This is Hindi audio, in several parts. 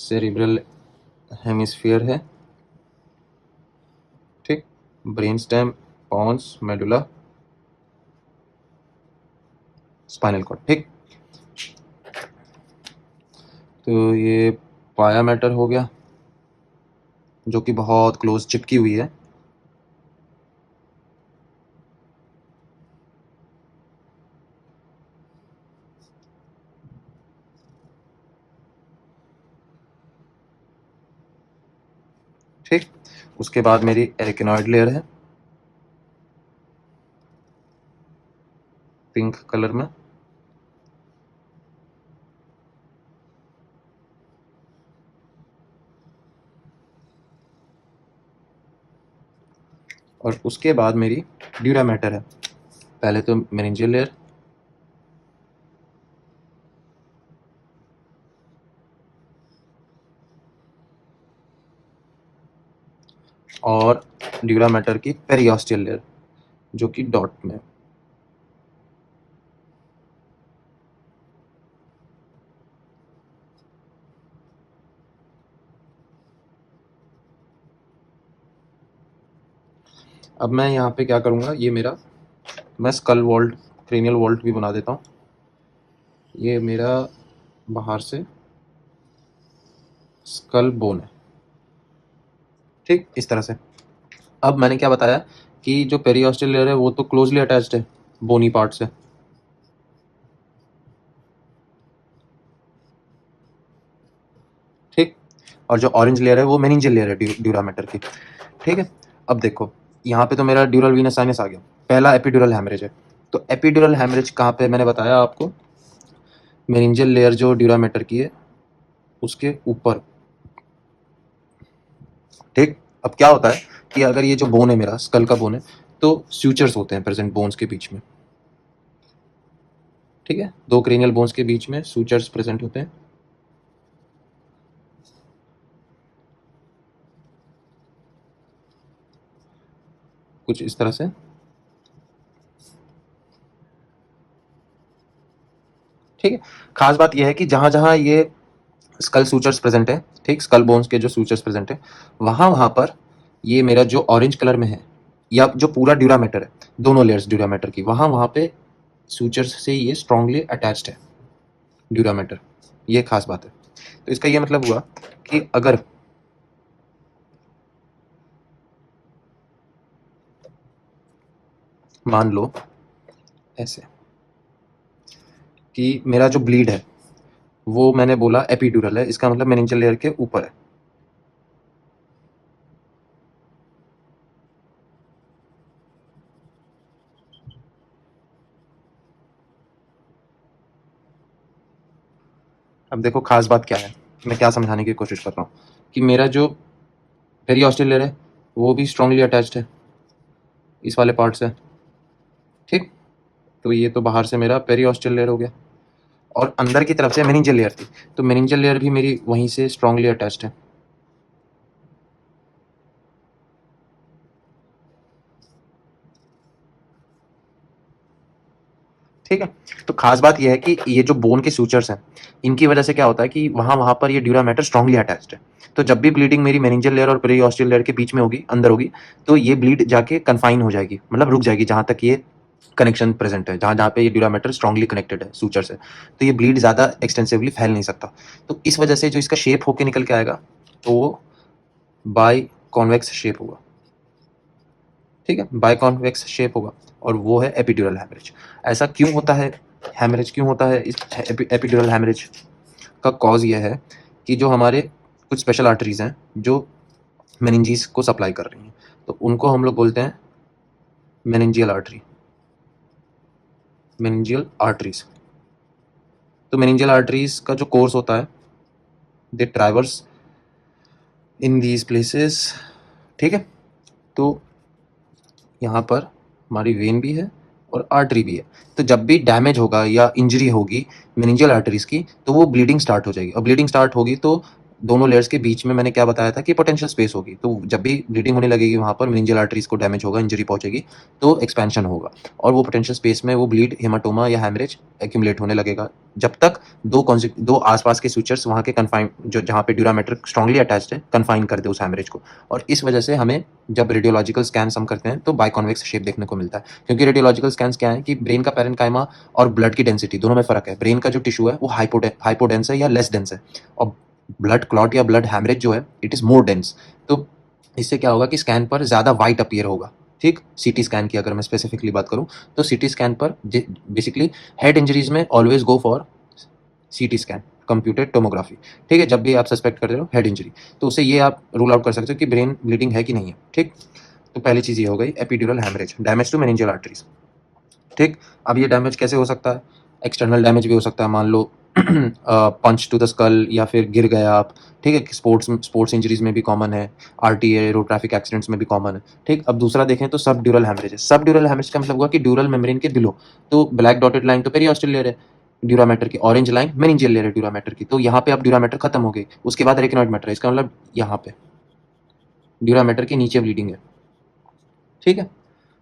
सेरिब्रल हेमिस्फीयर है, ठीक, brain stem, pons, medulla, spinal cord, ठीक। तो ये पाया मैटर हो गया जो कि बहुत क्लोज चिपकी हुई है। ठीक, उसके बाद मेरी एरिकनॉइड लेयर है पिंक कलर में, और उसके बाद मेरी ड्यूरा मैटर है। पहले तो मेनिंजियल लेयर, और ड्यूरा मैटर की पेरियोस्टियल लेयर जो कि डॉट में। अब मैं यहाँ पे क्या करूँगा, ये मेरा मैं स्कल वॉल्ट, क्रेनियल वॉल्ट भी बना देता हूँ। ये मेरा बाहर से स्कल बोन है, ठीक, इस तरह से। अब मैंने क्या बताया कि जो पेरियोस्टियल लेयर है वो तो क्लोजली अटैच्ड है बोनी पार्ट से, ठीक, और जो ऑरेंज लेयर है वो मेनिंजियल लेयर है ड्यूरा मैटर की, ठीक है। अब देखो यहाँ पे तो मेरा ड्यूरल वीनस साइनस आ गया, पहला एपिड्यूरल हैमरेज है। तो एपिड्यूरल हैमरेज कहाँ पे, मैंने बताया आपको, मेनिंजियल लेयर जो ड्यूरा मैटर की है उसके ऊपर, ठीक। अब क्या होता है कि अगर ये जो बोन है मेरा स्कल का बोन है तो स्यूचर्स होते हैं प्रेजेंट बोन्स के बीच में, ठीक है, दो क्रेनियल बोन्स के बीच में सूचर्स प्रेजेंट होते हैं। कुछ इस तरह से, ठीक है। खास बात यह है कि जहां जहां ये स्कल सूचर्स प्रेजेंट है, ठीक, स्कल बोन्स के जो सूचर्स प्रेजेंट है वहां वहां पर ये मेरा जो ऑरेंज कलर में है या जो पूरा ड्यूरा मैटर है, दोनों लेयर्स ड्यूरा मैटर की, वहां वहां पे सूचर्स से ये स्ट्रांगली अटैच्ड है ड्यूरा मैटर। ये खास बात है। तो इसका ये मतलब हुआ कि अगर मान लो ऐसे कि मेरा जो ब्लीड है वो मैंने बोला एपिड्यूरल है, इसका मतलब मेनिंजियल लेयर के ऊपर है, अब देखो खास बात क्या है, मैं क्या समझाने की कोशिश कर रहा हूँ कि मेरा जो पेरियोस्टियल लेयर है वो भी स्ट्रांगली अटैच्ड है इस वाले पार्ट से, ठीक। तो ये तो बाहर से मेरा पेरियोस्टियल लेयर हो गया, और अंदर की तरफ से मेनिंजियल लेयर थी, तो मेनिंजियल लेयर भी मेरी वहीं से स्ट्रांगली अटैच्ड है, ठीक है। तो खास बात यह है कि ये जो बोन के सूचर्स हैं इनकी वजह से क्या होता है कि वहां वहां पर ये ड्यूरा मैटर स्ट्रांगली अटैच्ड है। तो जब भी ब्लीडिंग मेरी मेनिंजियल लेयर और पेरियोस्टियल लेयर के बीच में होगी, अंदर होगी, तो ये ब्लीड जाके कन्फाइन हो जाएगी, मतलब रुक जाएगी जहां तक ये कनेक्शन प्रेजेंट है, जहां जहां पे ये ड्यूरा मैटर स्ट्रांगली कनेक्टेड है सूचर से। तो ये ब्लीड ज्यादा एक्सटेंसिवली फैल नहीं सकता। तो इस वजह से जो इसका शेप होके निकल के आएगा तो वो बाई कॉन्वेक्स शेप होगा, ठीक है, बाय कॉन्वेक्स शेप होगा, और वो है एपिड्यूरल हैमरेज। ऐसा क्यों होता है, हैमरेज क्यों होता है, इस एपिड्यूरल हैमरेज का कॉज ये है कि जो हमारे कुछ स्पेशल आर्टरीज हैं जो मेनिंजीज को सप्लाई कर रही हैं, तो उनको हम लोग बोलते हैं मेनिंजियल आर्टरी, मेनिंजियल आर्टरीज। तो मेनिंजियल आर्टरीज का जो कोर्स होता है दे ट्रैवर्स इन दीज प्लेसेस, ठीक है। तो यहाँ पर हमारी वेन भी है और आर्टरी भी है। तो जब भी डैमेज होगा या इंजरी होगी मेनिंजियल आर्टरीज की तो वो ब्लीडिंग स्टार्ट हो जाएगी, और ब्लीडिंग स्टार्ट होगी तो दोनों लेयर्स के बीच में मैंने क्या बताया था कि पोटेंशियल स्पेस होगी, तो जब भी ब्लीडिंग होने लगेगी वहाँ पर मेनिंजियल आर्टरीज को डैमेज होगा, इंजरी पहुंचेगी, तो एक्सपेंशन होगा और वो पोटेंशियल स्पेस में वो ब्लीड, हेमाटोमा या हैमरेज एक्यूमुलेट होने लगेगा, जब तक दो आसपास के सूचर्स वहाँ के कन्फाइन, जो जहाँ पे ड्यूरामेटर स्ट्रांगली अटैच्ड है, कन्फाइन कर दे उस हैमरेज को। और इस वजह से हमें जब रेडियोलॉजिकल स्कैन हम करते हैं तो बाइकॉन्वेक्स शेप देखने को मिलता है, क्योंकि रेडियोलॉजिकल स्कैन क्या है कि ब्रेन का पेरेन्काइमा और ब्लड की डेंसिटी दोनों में फर्क है। ब्रेन का जो टिश्यू है वो हाइपोडेंस है या लेस डेंस है, और ब्लड क्लॉट या ब्लड हैमरेज जो है इट इज मोर डेंस। तो इससे क्या होगा कि स्कैन पर ज्यादा वाइट अपीयर होगा। ठीक, सीटी स्कैन की अगर मैं स्पेसिफिकली बात करूं तो सीटी स्कैन पर बेसिकली हेड इंजरीज में always go for CT scan, computed tomography. ठीक है, जब भी आप सस्पेक्ट कर रहे हो हेड इंजरी, तो उससे ये आप रूल आउट कर सकते हो कि ब्रेन ब्लीडिंग है कि नहीं है। ठीक, तो पहली चीज ये हो गई epidural haemorrhage, damage to meningeal arteries. ठीक, अब ये डैमेज कैसे हो सकता है? एक्सटर्नल डैमेज भी हो सकता है, मान लो पंच टू द स्कल या फिर गिर गए आप। ठीक है, स्पोर्ट्स इंजरीज में भी कॉमन है, आरटीए रोड ट्रैफिक एक्सीडेंट्स में भी कॉमन है। ठीक, अब दूसरा देखें तो सब ड्यूरल हैमरेज है। सब ड्यूरल हैमरेज का मतलब हुआ कि ड्यूरल मेम्ब्रेन के बिलो, तो ब्लैक डॉटेड लाइन तो पेरियोस्टल लेयर है ड्यूरामेटर की, ऑरेंज लाइन मेनिंजियल लेयर है ड्यूरामेटर की, तो यहाँ पे अब ड्यूरामेटर खत्म हो गई, उसके बाद रेटिनॉइड मैटर है, इसका मतलब यहाँ पे ड्यूरामेटर के नीचे ब्लीडिंग है। ठीक है,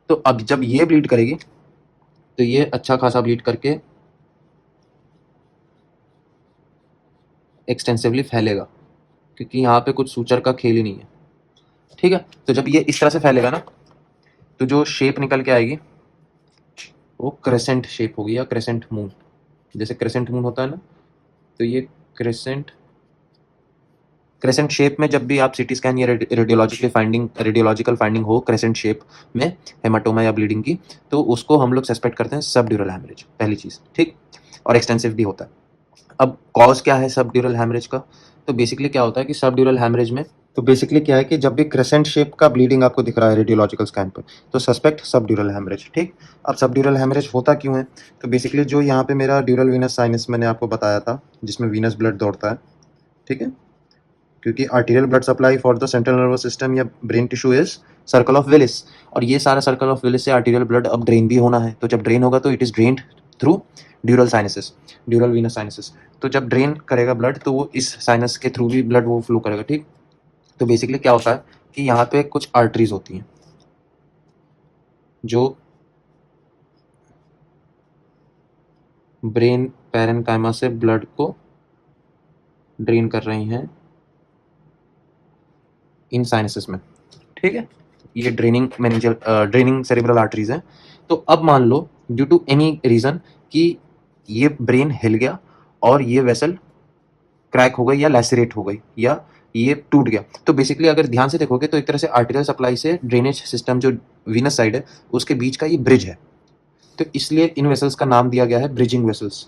तो अब जब ये ब्लीड करेगी तो ये अच्छा खासा ब्लीड करके एक्सटेंसिवली फैलेगा, क्योंकि यहाँ पे कुछ सूचर का खेल ही नहीं है। ठीक है, तो जब ये इस तरह से फैलेगा ना, तो जो शेप निकल के आएगी वो क्रेसेंट शेप होगी या क्रेसेंट मून। जैसे क्रेसेंट मून होता है ना, तो ये क्रेसेंट शेप में जब भी आप सीटी स्कैन या रेडियोलॉजिकल फाइंडिंग हो क्रेसेंट शेप में हेमाटोमा या ब्लीडिंग की, तो उसको हम लोग सस्पेक्ट करते हैं सबड्यूरल हैमरेज, पहली चीज। ठीक, और एक्सटेंसिव भी होता है। अब कॉज क्या है सबड्यूरल हैमरेज का? तो बेसिकली क्या होता है कि सबड्यूरल हैमरेज में, तो बेसिकली क्या है कि जब भी क्रेसेंट शेप का ब्लीडिंग आपको दिख रहा है रेडियोलॉजिकल स्कैन पर, तो सस्पेक्ट सबड्यूरल हैमरेज। ठीक, अब सबड्यूरल हैमरेज होता क्यों है? तो बेसिकली जो यहाँ पे मेरा ड्यूरल वीनस साइनस मैंने आपको बताया था, जिसमें वीनस ब्लड दौड़ता है। ठीक है, क्योंकि arterial blood supply for the central nervous system या brain tissue is circle of Willis, और ये सारा सर्कल ऑफ विलिस से आर्टीरियल ब्लड अब ड्रेन भी होना है, तो जब ड्रेन होगा तो it is drained through dural sinuses, dural venous sinuses. तो जब ड्रेन करेगा ब्लड तो वो इस साइनस के थ्रू भी ब्लड वो फ्लो करेगा। ठीक, तो बेसिकली क्या होता है कि यहाँ पे कुछ आर्टरीज होती हैं जो ब्रेन पैरेन्काइमा से ब्लड को ड्रेन कर रही हैं इन साइनसेस में। ठीक है, ये ड्रेनिंग सेरेब्रल आर्टरीज हैं। तो अब मान लो ड्यू टू एनी रीजन कि ये ब्रेन हिल गया और ये वेसल क्रैक हो गई या लैसरेट हो गई या ये टूट गया, तो बेसिकली अगर ध्यान से देखोगे तो एक तरह से आर्टेरियल सप्लाई से ड्रेनेज सिस्टम जो वीनस साइड है उसके बीच का ये ब्रिज है, तो इसलिए इन वेसल्स का नाम दिया गया है ब्रिजिंग वेसल्स।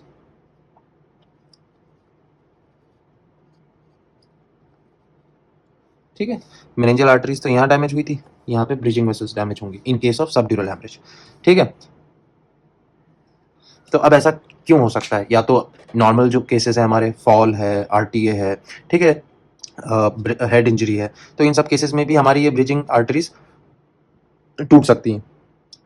ठीक है, मेनिंजियल आर्टरीज तो यहाँ डैमेज हुई थी, यहाँ पे ब्रिजिंग वेसल्स डैमेज होंगी in case of subdural haemorrhage. ठीक है, तो अब ऐसा क्यों हो सकता है? या तो नॉर्मल जो केसेस है हमारे, फॉल है, आरटीए है, ठीक है, हेड इंजरी है, तो इन सब केसेस में भी हमारी ये ब्रिजिंग आर्टरीज टूट सकती हैं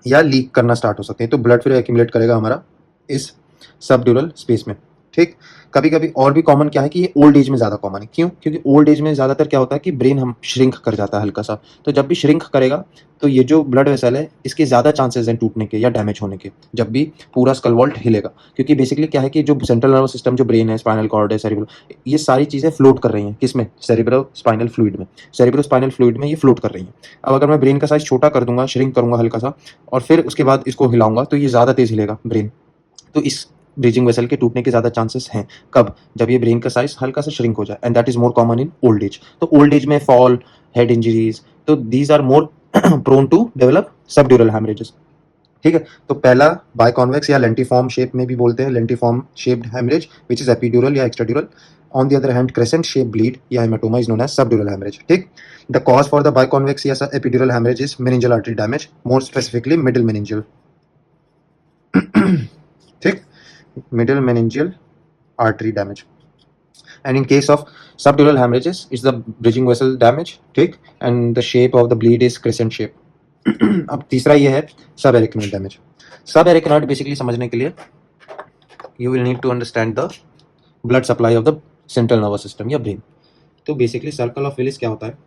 या लीक करना स्टार्ट हो सकते हैं, तो ब्लड फिर एक्यूमुलेट करेगा हमारा इस सबड्यूरल स्पेस में। ठीक, कभी कभी और भी कॉमन क्या है कि ये ओल्ड एज में ज़्यादा कॉमन है। क्यों? क्योंकि ओल्ड एज में ज़्यादातर क्या होता है कि ब्रेन हम श्रिंक कर जाता है हल्का सा, तो जब भी श्रिंक करेगा तो ये जो ब्लड वेसल है इसके ज़्यादा चांसेस हैं टूटने के या डैमेज होने के, जब भी पूरा स्कल वॉल्ट हिलेगा। क्योंकि बेसिकली क्या है कि जो सेंट्रल नर्वस सिस्टम, जो ब्रेन है, स्पाइनल कॉर्ड है, सेरिब्रल, ये सारी चीज़ें फ्लोट कर रही हैं किसमें? सेरिब्रो स्पाइनल फ्लूइड में। सेरिब्रो स्पाइनल फ्लूइड में ये फ्लोट कर रही हैं। अब अगर मैं ब्रेन का साइज छोटा कर दूंगा, श्रिंक करूंगा हल्का सा, और फिर उसके बाद इसको हिलाऊंगा तो ये ज़्यादा तेज हिलेगा ब्रेन, तो इस ब्रीजिंग वेसल के टूटने के ज़्यादा चांसेस हैं। कब? जब ये ब्रेन का साइज हल्का सा श्रिंक हो जाए, and that is more common in old age. तो ओल्ड एज में फॉल, हेड इंजरीज, तो these are more prone to develop subdural haemorrhages. ठीक है, तो पहला बायकॉन्वेक्स या लेंटिफॉर्म शेप में भी बोलते हैं, lentiform shaped haemorrhage which is epidural या extradural. On the other hand crescent shape bleed या haematoma is known as subdural haemorrhage. ठीक, the cause for the biconvex या epidural haemorrhage is meningeal artery damage, more specifically middle meningeal. ठीक, middle meningeal artery damage, and in case of subdural hemorrhages it's the bridging vessel damage. ठीक, and the shape of the bleed is crescent shape. अब तीसरा ये है सब एरिकनॉइड डैमेज। सब एरिकनॉइड बेसिकली समझने के लिए you will need to understand the blood supply of the central nervous system या brain. तो बेसिकली सर्कल ऑफ विलिस क्या होता है,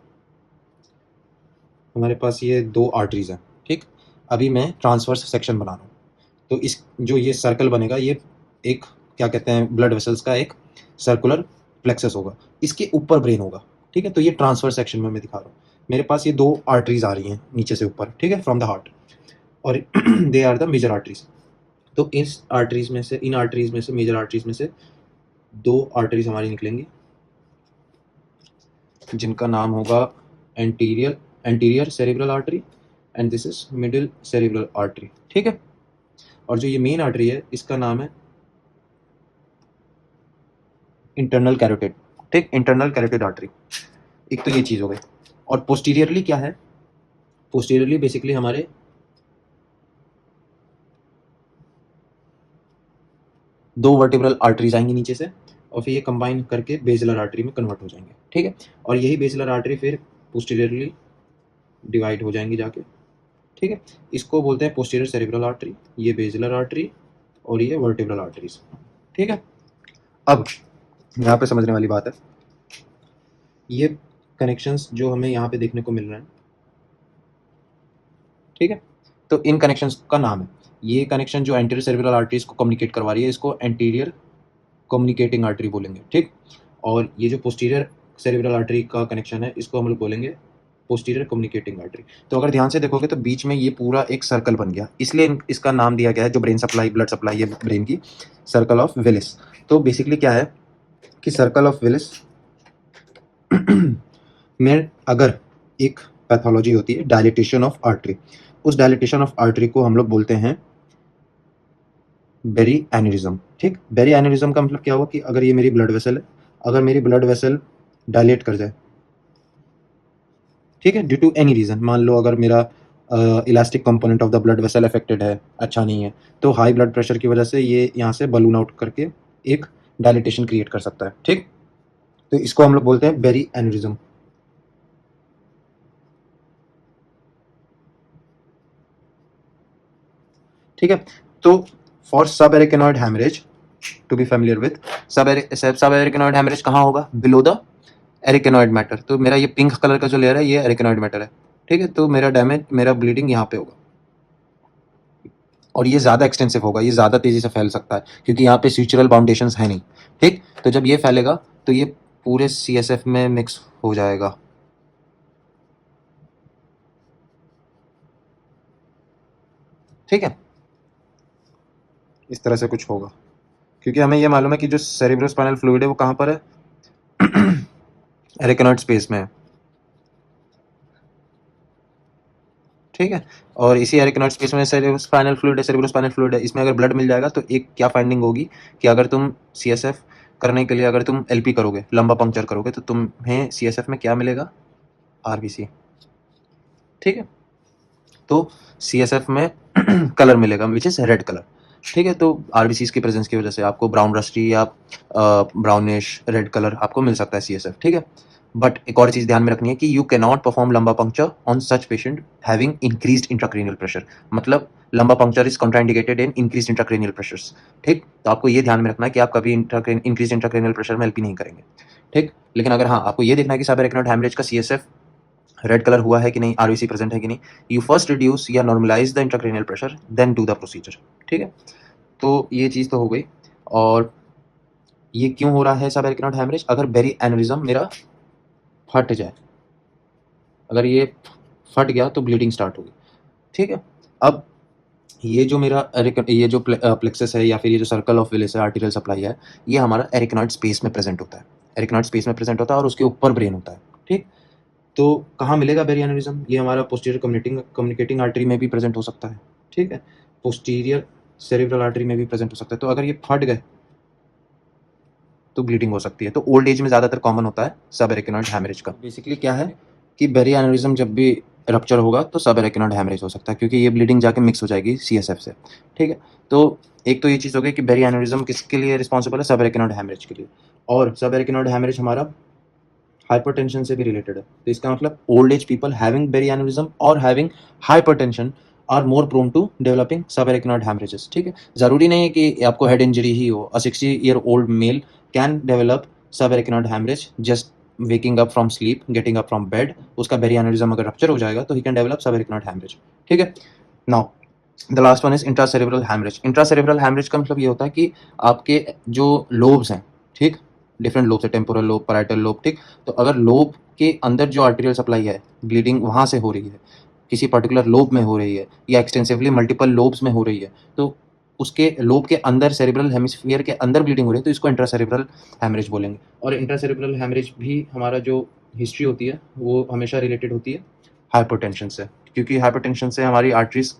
हमारे पास ये दो आर्टरीज हैं, ठीक। अभी मैं ट्रांसवर्स सेक्शन बना रहा हूँ, तो इस जो ये सर्कल बनेगा ये एक क्या कहते हैं ब्लड वेसल्स का एक सर्कुलर प्लेक्सस होगा, इसके ऊपर ब्रेन होगा, ठीक है। तो ये ट्रांसफर सेक्शन में मैं दिखा रहा हूँ, मेरे पास ये दो आर्टरीज आ रही हैं नीचे से ऊपर, ठीक है, फ्रॉम द हार्ट, और they are the major arteries. तो इस आर्टरीज में से, इन आर्टरीज में से, मेजर आर्टरीज में से दो आर्टरीज हमारी निकलेंगी जिनका नाम होगा anterior cerebral artery and this is middle cerebral artery, ठीक है। और जो ये मेन आर्टरी है इसका नाम है इंटरनल कैरोटिड, ठीक, इंटरनल कैरोटिड आर्टरी। एक तो ये चीज हो गई। और पोस्टीरियरली क्या है, पोस्टीरियरली बेसिकली हमारे दो वर्टिब्रल आर्टरीज आएंगी नीचे से, और फिर ये कंबाइन करके बेसिलर आर्टरी में कन्वर्ट हो जाएंगे, ठीक है। और यही बेसिलर आर्टरी फिर पोस्टीरियरली डिवाइड हो जाएंगी जाके, ठीक है। इसको बोलते हैं पोस्टीरियर सेरेब्रल आर्टरी, ये बेसिलर आर्टरी और ये वर्टिब्रल आर्टरीज, ठीक है। अब यहाँ पे समझने वाली बात है, ये कनेक्शंस जो हमें यहाँ पे देखने को मिल रहे हैं, ठीक है, तो इन कनेक्शंस का नाम है, ये कनेक्शन जो एंटीरियर सेरेब्रल आर्टरीज को कम्युनिकेट करवा रही है इसको एंटीरियर कम्युनिकेटिंग आर्टरी बोलेंगे, ठीक। और ये जो पोस्टीरियर सेरेब्रल आर्टरी का कनेक्शन है इसको हम लोग बोलेंगे पोस्टीरियर कम्युनिकेटिंग आर्टरी। तो अगर ध्यान से देखोगे तो बीच में ये पूरा एक सर्कल बन गया, इसलिए इसका नाम दिया गया है, जो ब्रेन सप्लाई, ब्लड सप्लाई है ब्रेन की, सर्कल ऑफ विलिस। तो बेसिकली क्या है कि सर्कल ऑफ विलिस में अगर एक पैथोलॉजी होती है डायलिटेशन ऑफ आर्टरी, उस डायलिटेशन ऑफ आर्टरी को हम लोग बोलते हैं बेरी एनेरिज्म, ठीक। बेरी एनेरिज्म का मतलब क्या हुआ कि अगर ये मेरी ब्लड वेसल है, अगर मेरी ब्लड वेसल डायलेट कर जाए, ठीक है, ड्यू टू एनी रीजन, मान लो अगर मेरा elastic component of the blood vessel affected है, अच्छा नहीं है, तो हाई ब्लड प्रेशर की वजह से ये यहाँ से बलून आउट करके एक डायलिटेशन क्रिएट कर सकता है, ठीक। तो इसको हम लोग बोलते हैं बेरी एनेरिज्म, ठीक है। तो for subarachnoid haemorrhage, to be familiar with subarachnoid haemorrhage कहाँ होगा, बिलो द एरिकेनॉइड मैटर। तो मेरा ये पिंक कलर का जो लेयर है ये एरिकेनॉइड मैटर है, ठीक है। तो मेरा डैमेज, मेरा ब्लीडिंग यहाँ पे होगा, और ये ज़्यादा एक्सटेंसिव होगा, ये ज़्यादा तेज़ी से फैल सकता है क्योंकि यहाँ पे स्यूचरल बाउंडेशंस है नहीं, ठीक। तो जब ये फैलेगा तो ये पूरे CSF में मिक्स हो जाएगा, ठीक है। इस तरह से कुछ होगा क्योंकि हमें ये मालूम है कि जो सेरेब्रोस्पाइनल फ्लूइड है वो कहाँ पर है, एरिकेनॉइड स्पेस में है, ठीक है। और इसी एरिकेनॉइड स्पेस में सेरेब्रोस्पाइनल फ्लूइड है, इसमें अगर ब्लड मिल जाएगा तो एक क्या फाइंडिंग होगी कि अगर तुम CSF करने के लिए अगर तुम LP करोगे, लंबा पंक्चर करोगे, तो तुम्हें CSF में क्या मिलेगा, RBC, ठीक है। तो CSF में कलर मिलेगा विच इज रेड कलर, ठीक है। तो RBCs की प्रेजेंस की वजह से आपको ब्राउन रस्टी या ब्राउनिश रेड कलर आपको मिल सकता है CSF, ठीक है। बट एक और चीज ध्यान में रखनी है कि यू कैन नॉट परफॉर्म लंबा puncture on such patient having increased intracranial pressure, मतलब लंबा puncture is contraindicated in increased intracranial pressures, ठीक। तो आपको ये ध्यान में रखना है कि आप कभी इंक्रीज इंट्राक्रेनियल प्रेशर में LP नहीं करेंगे, ठीक। लेकिन अगर हाँ आपको ये देखना है कि सबएरिकनॉइड हैमरेज का CSF रेड कलर हुआ है कि नहीं, RBC प्रेजेंट है कि नहीं, यू फर्स्ट रिड्यूस या normalise the intracranial pressure then do the procedure, ठीक है। तो ये चीज़ तो हो गई। और ये क्यों हो रहा है सब एरिकनॉइड हैमरेज, अगर बेरी एनेरिज्म मेरा फट जाए, अगर ये फट गया तो ब्लीडिंग स्टार्ट होगी, ठीक है। अब ये जो मेरा ये जो प्लेक्सस है या फिर ये जो सर्कल ऑफ विलिस है, आर्टीरियल सप्लाई है, ये हमारा एरिकनॉइड स्पेस में प्रेजेंट होता है, एरिकनॉइड स्पेस में प्रेजेंट होता है और उसके ऊपर ब्रेन होता है, ठीक। तो कहाँ मिलेगा बेरी एनेरिज्म, ये हमारा पोस्टीरियर कम्युनिकेटिंग आर्टरी में भी प्रेजेंट हो सकता है, ठीक है, पोस्टीरियर सेरेब्रल आर्टरी में भी प्रेजेंट हो सकता है। तो अगर ये फट गए तो ब्लीडिंग हो सकती है। तो ओल्ड एज में ज़्यादातर कॉमन होता है सब एरिकनॉइड हैमरेज का। बेसिकली क्या है कि बेरी एनेरिज्म जब भी रप्चर होगा तो सब एरिकनॉइड हैमरेज हो सकता है क्योंकि ये ब्लीडिंग जाके मिक्स हो जाएगी CSF से, ठीक है। तो एक तो ये चीज़ हो गई कि बेरी एनेरिज्म किसके लिए रिस्पॉन्सिबल है, सब एरिकनॉइड हैमरेज के लिए। और सब एरिकनॉइड हैमरेज हमारा हाइपरटेंशन से भी रिलेटेड है। तो इसका मतलब old age people having berry aneurysm और having hypertension are more prone to developing subarachnoid हैमरेजेस, ठीक है। जरूरी नहीं है कि आपको हेड इंजरी ही हो, a 60 year old male can develop subarachnoid haemorrhage just waking up from sleep, getting up from bed, उसका बेरी एन्यूरिज्म अगर रप्चर हो जाएगा तो he can develop subarachnoid haemorrhage. ठीक है। Now the last one is intracerebral haemorrhage. Intracerebral haemorrhage का मतलब ये होता है कि आपके जो लोब्स हैं, ठीक, डिफरेंट लोब्स है, टेम्पोरल लोब, पैराइटल लोब, ठीक, तो अगर लोब के अंदर जो आर्टेरियल सप्लाई है, ब्लीडिंग वहाँ से हो रही है, किसी पर्टिकुलर लोब में हो रही है या एक्सटेंसिवली मल्टीपल लोब्स में हो रही है, तो उसके लोब के अंदर सेरेब्रल हेमिस्फीयर के अंदर ब्लीडिंग हो रही है, तो इसको इंट्रासेरेब्रल हैमरेज बोलेंगे। और इंट्रासेरेब्रल हैमरेज भी हमारा जो हिस्ट्री होती है वो हमेशा रिलेटेड होती है हाइपरटेंशन से, क्योंकि हाइपरटेंशन से हमारी आर्टरीज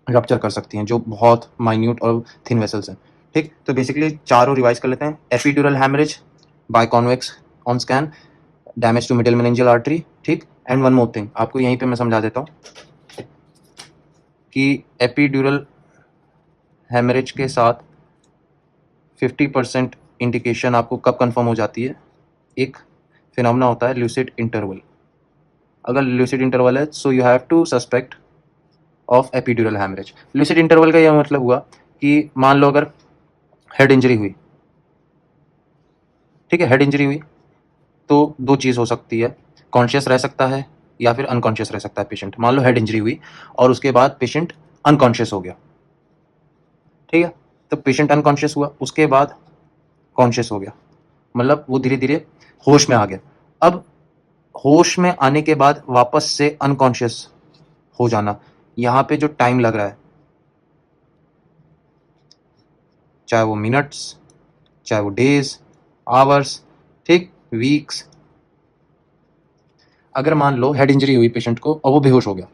रप्चर कर सकती हैं जो बहुत माइन्यूट और थिन वेसल्स हैं। ठीक, तो बेसिकली चारों रिवाइज कर लेते हैं। Epidural haemorrhage by convex on scan, damage to middle meningeal artery, ठीक, एंड वन मोर थिंग आपको यहीं पे मैं समझा देता हूँ कि एपिड्यूरल हैमरेज के साथ 50% इंडिकेशन आपको कब कंफर्म हो जाती है, एक फिनोमेना होता है ल्यूसिड इंटरवल। अगर ल्यूसिड इंटरवल है so you have to suspect of epidural haemorrhage. Lucid interval का यह मतलब हुआ कि मान लो अगर हेड इंजरी हुई, ठीक है, हेड इंजरी हुई तो दो चीज़ हो सकती है, कॉन्शियस रह सकता है या फिर अनकॉन्शियस रह सकता है पेशेंट। मान लो हेड इंजरी हुई और उसके बाद पेशेंट अनकॉन्शियस हो गया, ठीक है, तो पेशेंट अनकॉन्शियस हुआ, उसके बाद कॉन्शियस हो गया, मतलब वो धीरे धीरे होश में आ गया। अब होश में आने के बाद वापस से अनकॉन्शियस हो जाना, यहाँ पे जो टाइम लग रहा है, चाहे वो मिनट्स, चाहे वो डेज, आवर्स, ठीक, वीक्स। अगर मान लो हेड इंजरी हुई पेशेंट को और वो बेहोश हो गया,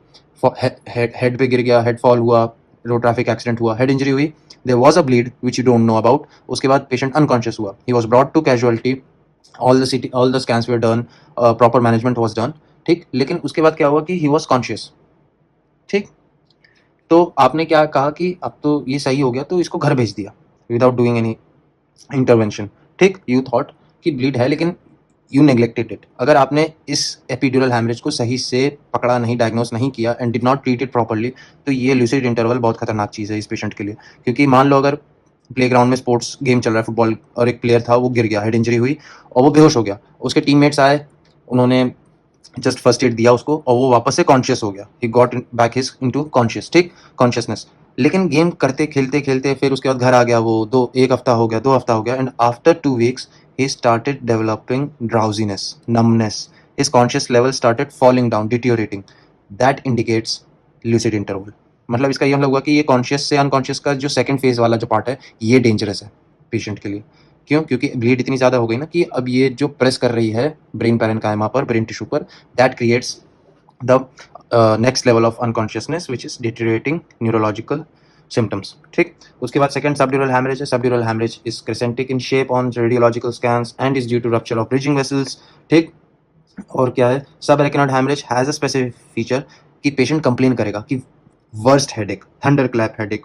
हेड पे गिर गया, हेड फॉल हुआ, रोड ट्रैफिक एक्सीडेंट हुआ, हेड इंजरी हुई, there was a bleed which you don't know about, उसके बाद पेशेंट अनकॉन्शियस हुआ, he was brought to casualty, all the scans were done, proper management was done, ठीक, लेकिन उसके बाद क्या हुआ कि ही वाज कॉन्शियस, ठीक, तो आपने क्या कहा कि अब तो ये सही हो गया तो इसको घर भेज दिया विदाउट डूइंग एनी इंटरवेंशन, ठीक, यू थॉट कि ब्लीड है लेकिन यू नेग्लेक्टेड इट। अगर आपने इस एपिड्यूरल हैमरेज को सही से पकड़ा नहीं, डायग्नोस नहीं किया and did not treat it properly, तो ये ल्यूसिड इंटरवल बहुत खतरनाक चीज़ है इस पेशेंट के लिए। क्योंकि मान लो अगर प्लेग्राउंड में स्पोर्ट्स गेम चल रहा है, फुटबॉल, और एक प्लेयर था वो गिर गया, हेड इंजरी हुई और वो बेहोश हो गया, उसके टीममेट्स आए, उन्होंने जस्ट फर्स्ट एड दिया उसको और वो वापस से कॉन्शियस हो गया, he got back his into conscious, ठीक, कॉन्शियसनेस। लेकिन गेम करते खेलते खेलते फिर उसके बाद घर आ गया, वो एक हफ्ता हो गया, 2 हफ्ता हो गया, and after 2 weeks he started developing drowsiness, numbness, his conscious level started falling down, deteriorating, that indicates lucid interval। मतलब इसका ये मतलब हुआ कि ये कॉन्शियस से अनकॉन्शियस का जो सेकंड फेज वाला जो पार्ट है ये डेंजरस है पेशेंट के लिए। क्यों? क्योंकि ब्लीड इतनी ज़्यादा हो गई ना कि अब ये जो प्रेस कर रही है ब्रेन पैरेन्काइमा पर, ब्रेन टिश्यू पर, that creates the next level of unconsciousness which is deteriorating neurological symptoms, ठीक। उसके बाद सेकंड सबड्यूरल हैमरेज है। Subdural haemorrhage is crescentic in shape on radiological scans and is due to rupture of bridging vessels, ठीक। और क्या है, subarachnoid haemorrhage has a specific feature कि पेशेंट कंप्लेन करेगा कि worst headache, thunderclap headache,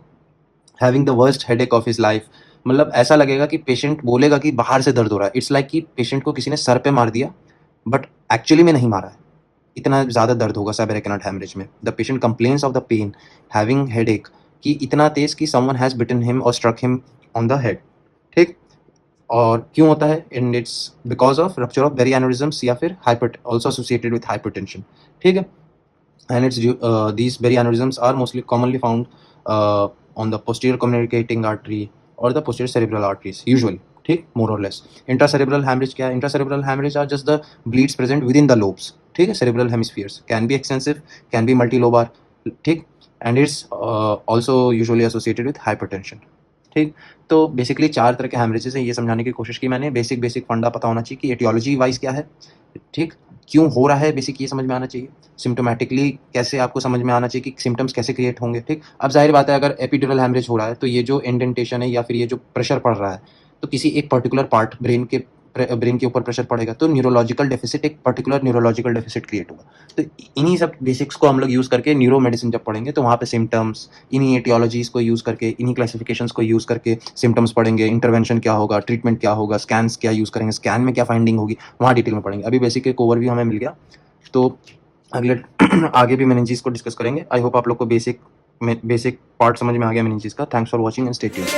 having the worst headache of his life. मतलब ऐसा लगेगा कि पेशेंट बोलेगा कि बाहर से दर्द हो रहा है, इट्स लाइक कि पेशेंट को किसी ने सर पे मार दिया बट एक्चुअली में नहीं मारा है, इतना ज़्यादा दर्द होगा सबएरिकनॉइड हैमरेज में। The patient complains of the pain having headache कि इतना तेज कि समवन हैज़ बिटन हिम और struck him on the head, ठीक। और क्यों होता है? And it's because of rupture of berry aneurysms या फिर hyper, also associated with hypertension, ठीक है। And it's these berry aneurysms are mostly commonly found on the posterior communicating artery or the posterior cerebral arteries usually, ठीक, more or less। intracerebral hemorrhage क्या है? intracerebral hemorrhage are just the bleeds present within the lobes, ठीक है, cerebral hemispheres, can be extensive, can be multilobar, ठीक, and it's also usually associated with hypertension, ठीक। तो बेसिकली 4 तरह के हैमरेजेस हैं, ये समझाने की कोशिश की मैंने। बेसिक फंडा पता होना चाहिए कि एटियोलॉजी वाइज क्या है, ठीक, क्यों हो रहा है, बेसिक ये समझ में आना चाहिए। सिम्टोमेटिकली कैसे आपको समझ में आना चाहिए कि सिम्टम्स कैसे क्रिएट होंगे, ठीक। अब जाहिर बात है अगर एपिड्यूरल हैमरेज हो रहा है तो ये जो इंडेंटेशन है या फिर ये जो प्रेशर पड़ रहा है तो किसी एक पर्टिकुलर पार्ट ब्रेन के ऊपर प्रेशर पड़ेगा तो न्यूरोलॉजिकल डेफिसिट, एक पर्टिकुलर न्यूरोलॉजिकल डेफिसिट क्रिएट होगा। तो इन्हीं सब बेसिक्स को हम लोग यूज़ करके न्यूरो मेडिसिन जब पढ़ेंगे तो वहाँ पे सिम्टम्स, इन्हीं एटियोलॉजीज़ को यूज़ करके, इन्हीं क्लासिफिकेशंस को यूज़ करके सिम्टम्स पढ़ेंगे, इंटरवेंशन क्या होगा, ट्रीटमेंट क्या होगा, स्कैन्स क्या यूज़ करेंगे, स्कैन में क्या फाइंडिंग होगी, वहाँ डिटेल में पढ़ेंगे। अभी बेसिक एक ओवरव्यू हमें मिल गया, तो अगले आगे भी मेनिंजीज को डिस्कस करेंगे। आई होप आप लोग को बेसिक पार्ट समझ में आ गया मेनिंजीज का। Thanks for watching and stay tuned.